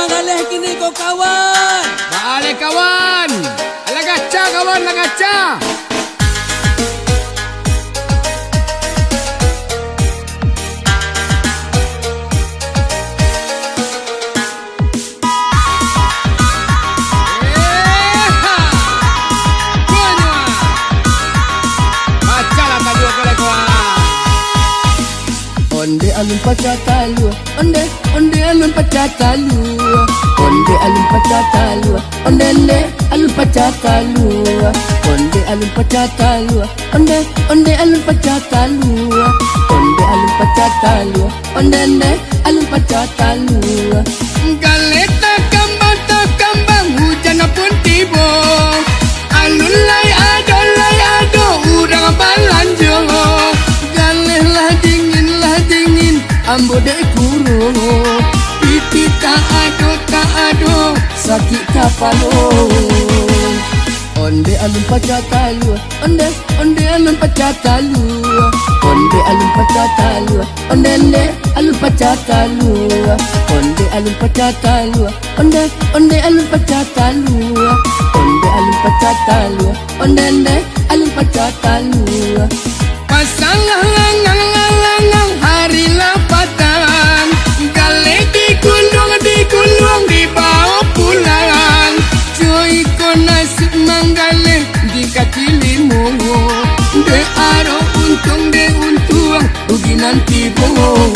galeh kini kau kawan. Balik kawan. Ala gacha kawan, ala gacha. Onde alun pacatalu, onde alun pacatalu, onde alun pacatalu, onde alun pacatalu, onde alun pacatalu, onde alun pacatalu, onde alun pacatalu, onde alun pacatalu. Galeta kambang hujan pun tiba. Alun lai ado urang balanjo. Galeh dingin ambo dek kurung. Piti tak ado sakit kapalo. Onde alun pacatalu, onde alun pacatalu, onde alun pacatalu, onde alun pacatalu, onde alun pacatalu, onde alun pacatalu, onde alun pacatalu, onde alun pacatalu. Pasalah langang hari lapatan. Gale digulung di bawah pulang. Joy ko nasib manggale di kaki limung. De aro untung rugi nanti bohong.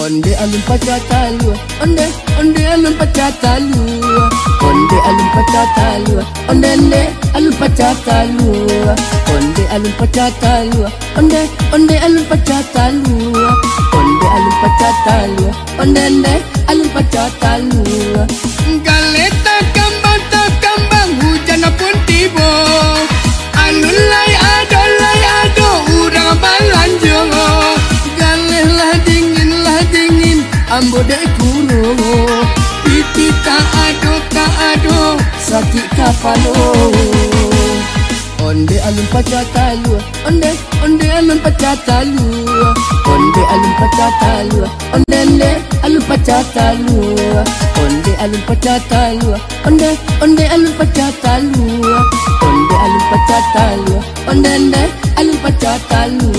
Onde alun pacatalu, onde alun pacatalu, onde alun pacatalu, onde alun pacatalu, onde alun pacatalu, onde alun pacatalu, onde alun pacatalu, onde alun pacatalu. Galeta kambang hujan pun tiba. Alun lai ado urang balanjo. Galeh dingin ambo dek kurung. Piti tak ado sakit kapalo. Onde alun pacatalu, onde alun pacatalu, onde alun pacatalu, onde alun pacatalu, onde alun pacatalu, onde alun pacatalu, onde alun pacatalu, onde alun pacatalu.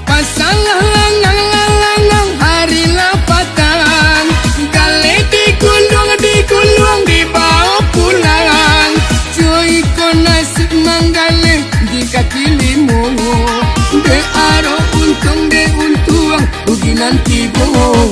Pasalah langang hari lapatan. Gale digulung di bawah pulang. Joy ko nasib manggale di kaki limung. De aro untung rugi nanti bohong.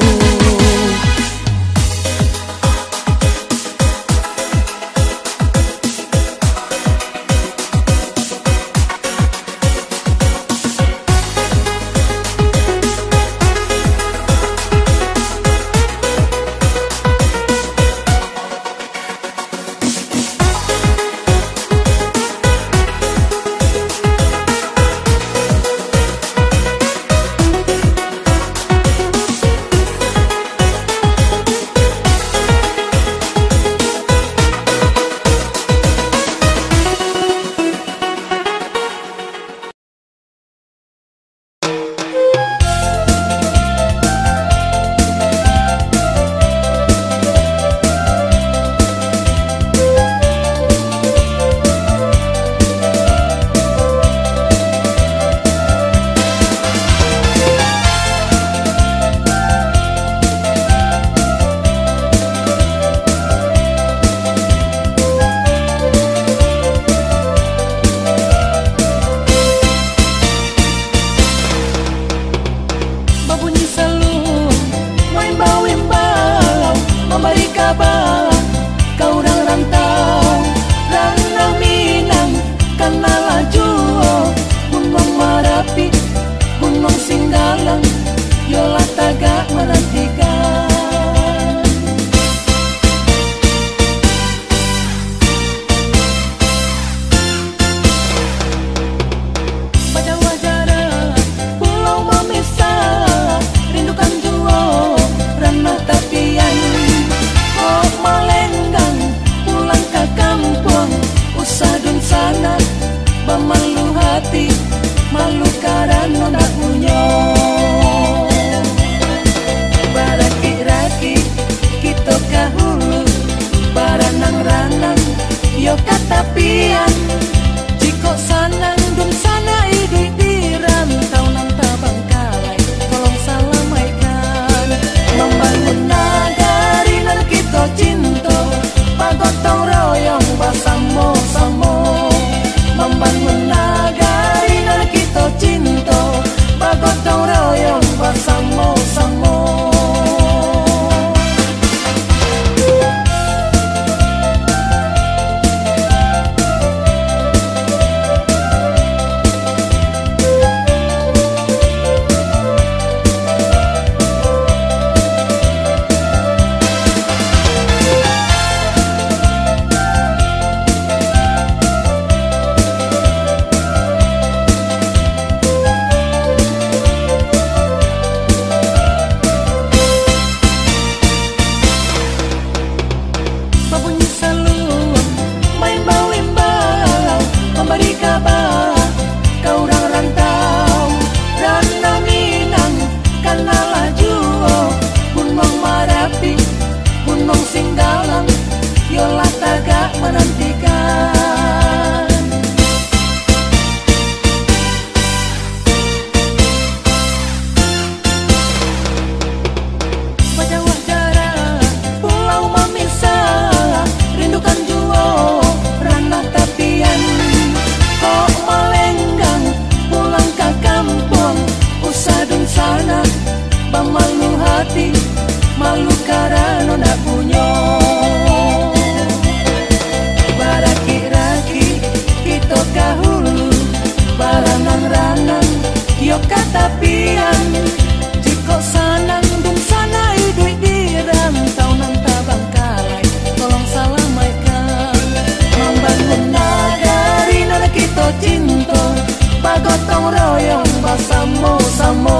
gotong royong bersama-sama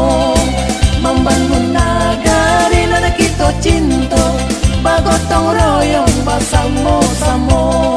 membangun negeri nana kita cinta, bagotong royong bersama-sama.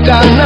Karena